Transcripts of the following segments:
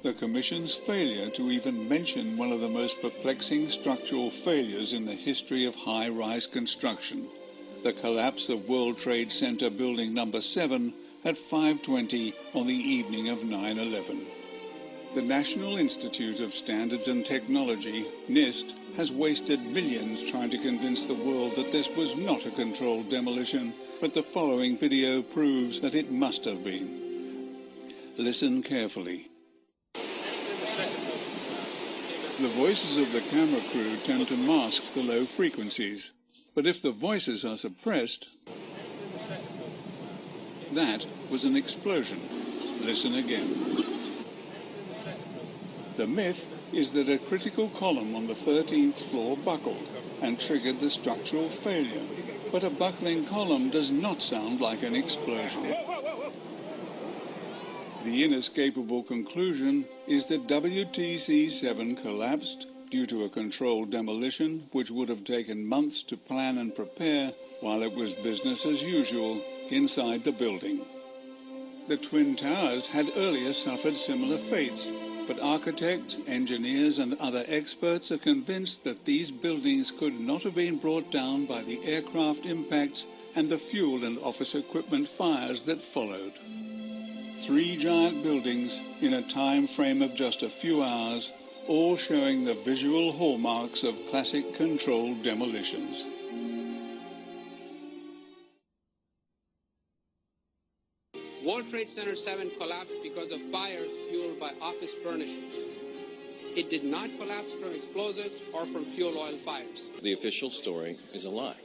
the Commission's failure to even mention one of the most perplexing structural failures in the history of high-rise construction, the collapse of World Trade Center Building Number 7 at 5:20 on the evening of 9/11. The National Institute of Standards and Technology, NIST, has wasted millions trying to convince the world that this was not a controlled demolition, but the following video proves that it must have been. Listen carefully. The voices of the camera crew tend to mask the low frequencies, but if the voices are suppressed, that was an explosion. Listen again. The myth is that a critical column on the 13th floor buckled and triggered the structural failure, but a buckling column does not sound like an explosion. The inescapable conclusion is that WTC-7 collapsed due to a controlled demolition which would have taken months to plan and prepare while it was business as usual inside the building. The Twin Towers had earlier suffered similar fates, but architects, engineers and other experts are convinced that these buildings could not have been brought down by the aircraft impacts and the fuel and office equipment fires that followed. 3 giant buildings in a time frame of just a few hours, all showing the visual hallmarks of classic controlled demolitions. World Trade Center 7 collapsed because of fires fueled by office furnishings. It did not collapse from explosives or from fuel oil fires. The official story is a lie.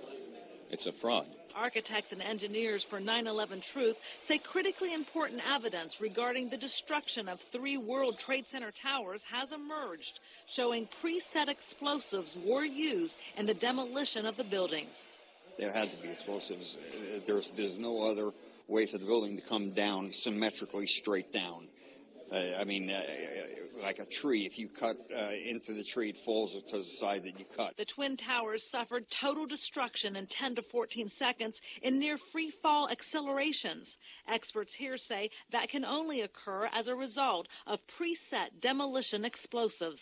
It's a fraud. Architects and engineers for 9/11 Truth say critically important evidence regarding the destruction of 3 World Trade Center towers has emerged, showing preset explosives were used in the demolition of the buildings. There had to be explosives. There's no other way for the building to come down symmetrically straight down. Like a tree, if you cut into the tree, it falls to the side that you cut. The Twin Towers suffered total destruction in 10 to 14 seconds in near free-fall accelerations. Experts here say that can only occur as a result of preset demolition explosives.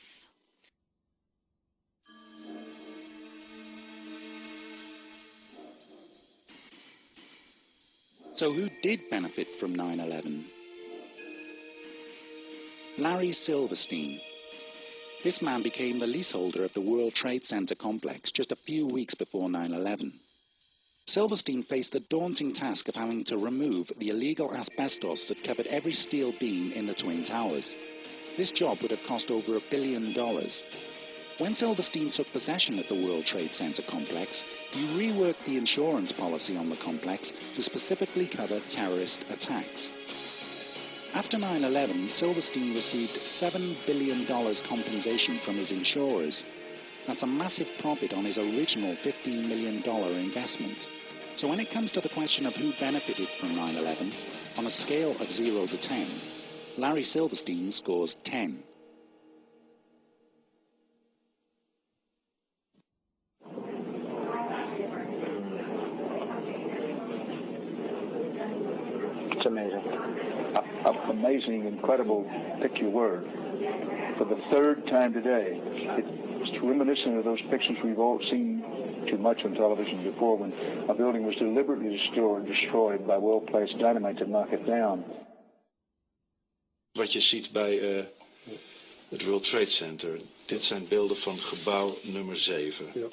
So who did benefit from 9/11? Larry Silverstein. This man became the leaseholder of the World Trade Center complex just a few weeks before 9/11. Silverstein faced the daunting task of having to remove the illegal asbestos that covered every steel beam in the Twin Towers. This job would have cost over $1 billion. When Silverstein took possession of the World Trade Center complex, he reworked the insurance policy on the complex to specifically cover terrorist attacks. After 9/11, Silverstein received $7 billion compensation from his insurers. That's a massive profit on his original $15 million investment. So when it comes to the question of who benefited from 9/11, on a scale of 0 to 10, Larry Silverstein scores 10. It's amazing. Amazing, incredible, pick your word. For the 3rd time today, it's reminiscent of those pictures we've all seen too much on television before, when a building was deliberately destroyed by well-placed dynamite to knock it down. Wat je ziet bij het World Trade Center, dit zijn beelden van gebouw nummer 7. Ja.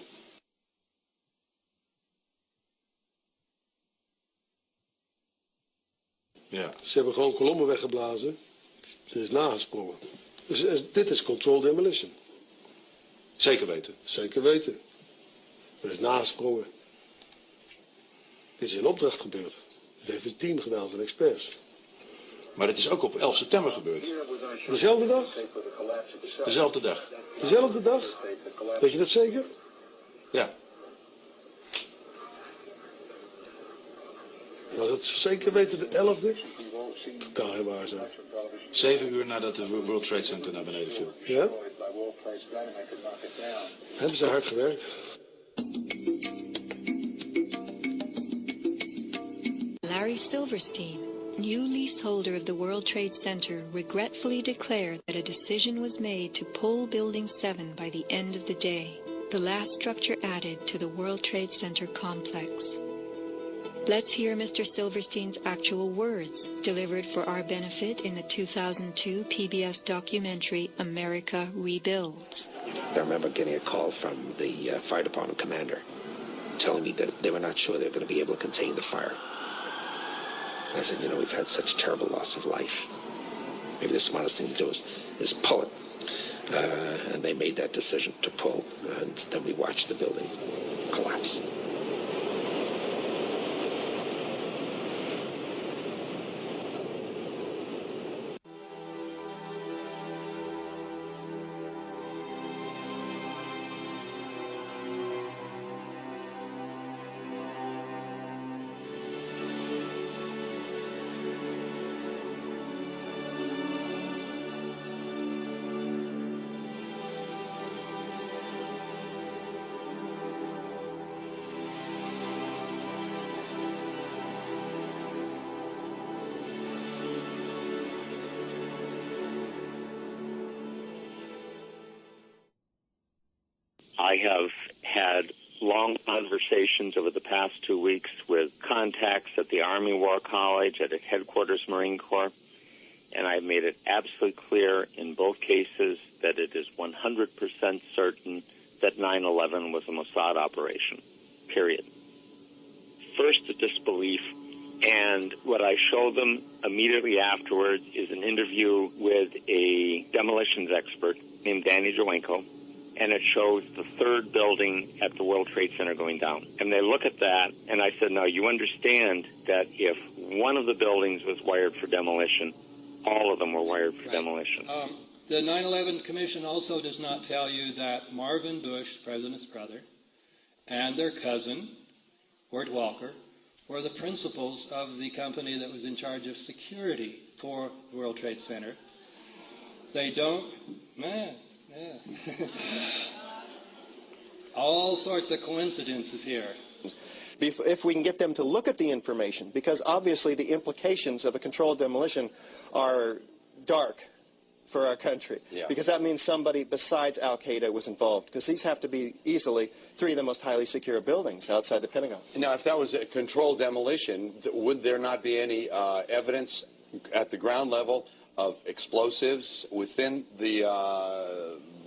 Ja. Ze hebben gewoon kolommen weggeblazen. Ze is nagesprongen. Dus dit is controlled demolition. Zeker weten? Zeker weten. Er is nagesprongen. Dit is in opdracht gebeurd. Dit heeft een team gedaan van experts. Maar dit is ook op 11 september gebeurd. Dezelfde dag? Dezelfde dag. Dezelfde dag? Weet je dat zeker? Ja. Was het zeker weten de 11e? Totaal heel waar zo. 7 uur nadat de World Trade Center naar beneden viel. Ja? Hebben ze hard gewerkt. Larry Silverstein, new leaseholder of the World Trade Center regretfully declared that a decision was made to pull Building 7 by the end of the day, the last structure added to the World Trade Center complex. Let's hear Mr. Silverstein's actual words, delivered for our benefit in the 2002 PBS documentary, America Rebuilds. I remember getting a call from the fire department commander telling me that they were not sure they were going to be able to contain the fire. And I said, you know, we've had such terrible loss of life. Maybe the smartest thing to do is pull it. And they made that decision to pull, and then we watched the building collapse. I have had long conversations over the past 2 weeks with contacts at the Army War College, at Headquarters Marine Corps, and I've made it absolutely clear in both cases that it is 100% certain that 9/11 was a Mossad operation, period. First, the disbelief, and what I show them immediately afterwards is an interview with a demolitions expert named Danny Jawenko, and it shows the third building at the World Trade Center going down. And they look at that, and I said, now you understand that if one of the buildings was wired for demolition, all of them were wired for demolition. The 9/11 Commission also does not tell you that Marvin Bush, the president's brother, and their cousin, Wirt Walker, were the principals of the company that was in charge of security for the World Trade Center. They don't, all sorts of coincidences here. If we can get them to look at the information, because obviously the implications of a controlled demolition are dark for our country, because that means somebody besides Al-Qaeda was involved, because these have to be easily three of the most highly secure buildings outside the Pentagon. Now, if that was a controlled demolition, would there not be any evidence at the ground level of explosives within the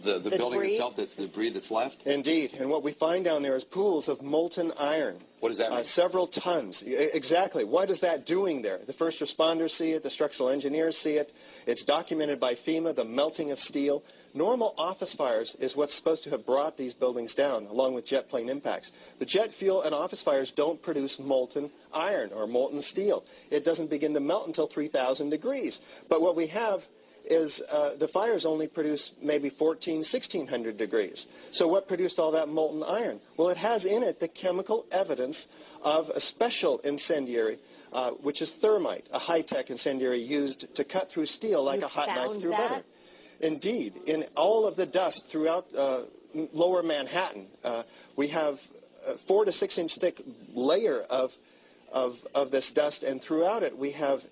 building itself, that's the debris that's left? Indeed, and what we find down there is pools of molten iron. What does that mean? Several tons. Exactly. What is that doing there? The first responders see it, the structural engineers see it. It's documented by FEMA, the melting of steel. Normal office fires is what's supposed to have brought these buildings down, along with jet plane impacts. But jet fuel and office fires don't produce molten iron or molten steel. It doesn't begin to melt until 3,000 degrees. But what we have is the fires only produce maybe 1,600 degrees. So what produced all that molten iron? Well, it has in it the chemical evidence of a special incendiary, which is thermite, a high-tech incendiary used to cut through steel like a hot knife through butter. Indeed. In all of the dust throughout lower Manhattan, we have a 4 to 6 inch thick layer of this dust, and throughout it we have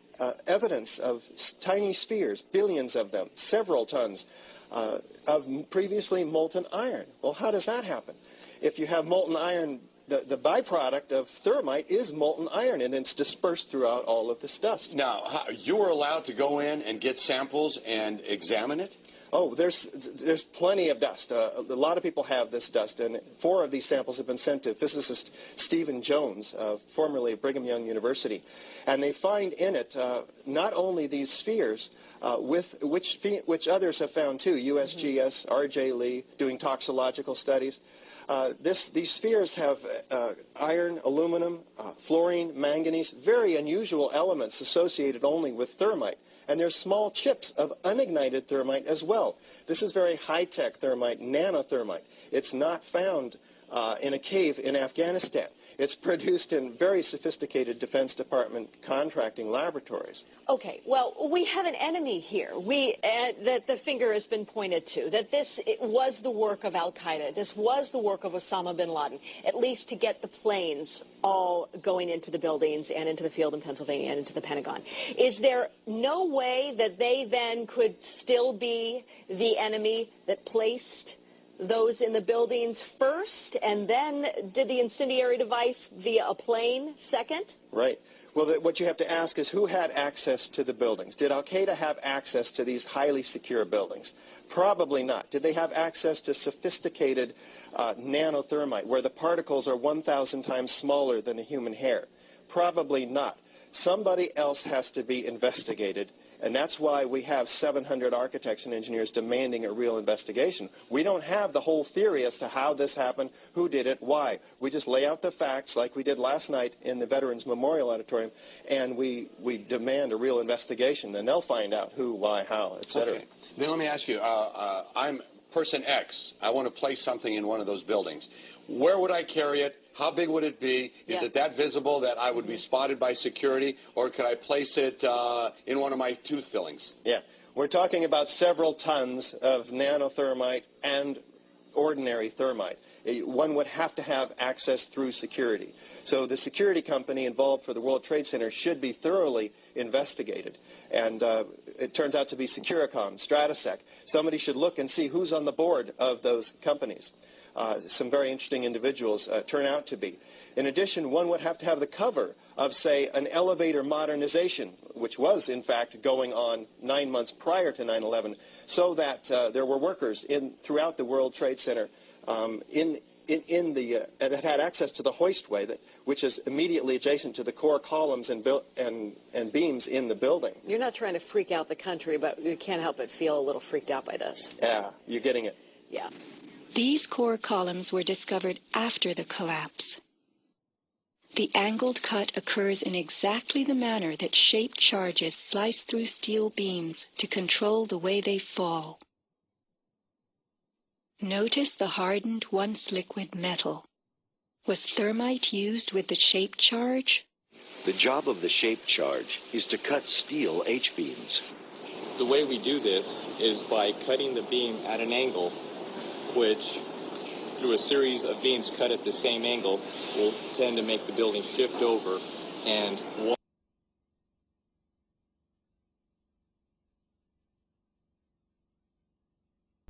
evidence of tiny spheres, billions of them, several tons of previously molten iron. Well, how does that happen? If you have molten iron, the byproduct of thermite is molten iron, and it's dispersed throughout all of this dust. Now, you were allowed to go in and get samples and examine it? Oh, there's plenty of dust. A lot of people have this dust, and 4 of these samples have been sent to physicist Stephen Jones, formerly of Brigham Young University. And they find in it not only these spheres, with which others have found too, USGS, R.J. Lee, doing toxicological studies. These spheres have iron, aluminum, fluorine, manganese, very unusual elements associated only with thermite. And there's small chips of unignited thermite as well. This is very high-tech thermite, nanothermite. It's not found in a cave in Afghanistan. It's produced in very sophisticated Defense Department contracting laboratories. Okay, well, we have an enemy here. That the finger has been pointed to, that this was the work of al-Qaeda. This was the work of Osama bin Laden, at least to get the planes all going into the buildings and into the field in Pennsylvania and into the Pentagon. Is there no way that they then could still be the enemy that placed those in the buildings first and then did the incendiary device via a plane second? Right. Well, what you have to ask is who had access to the buildings? Did al-Qaeda have access to these highly secure buildings? Probably not. Did they have access to sophisticated nanothermite where the particles are 1,000 times smaller than a human hair? Probably not. Somebody else has to be investigated, and that's why we have 700 architects and engineers demanding a real investigation. We don't have the whole theory as to how this happened, who did it, why. We just lay out the facts like we did last night in the Veterans Memorial Auditorium, and we demand a real investigation, and they'll find out who, why, how, etc. Okay. Then let me ask you, I'm person X. I want to place something in one of those buildings. Where would I carry it? How big would it be? Is it that visible that I would be spotted by security, or could I place it in one of my tooth fillings? Yeah. We're talking about several tons of nanothermite and ordinary thermite. One would have to have access through security. So the security company involved for the World Trade Center should be thoroughly investigated. And it turns out to be Securicom, Stratosec. Somebody should look and see who's on the board of those companies. Some very interesting individuals turn out to be. In addition, one would have to have the cover of, say, an elevator modernization, which was, in fact, going on 9 months prior to 9/11, so that there were workers throughout the World Trade Center that had access to the hoistway, which is immediately adjacent to the core columns and beams in the building. You're not trying to freak out the country, but you can't help but feel a little freaked out by this. Yeah, you're getting it. Yeah. These core columns were discovered after the collapse. The angled cut occurs in exactly the manner that shaped charges slice through steel beams to control the way they fall. Notice the hardened, once liquid metal. Was thermite used with the shaped charge? The job of the shaped charge is to cut steel H-beams. The way we do this is by cutting the beam at an angle, which, through a series of beams cut at the same angle, will tend to make the building shift over and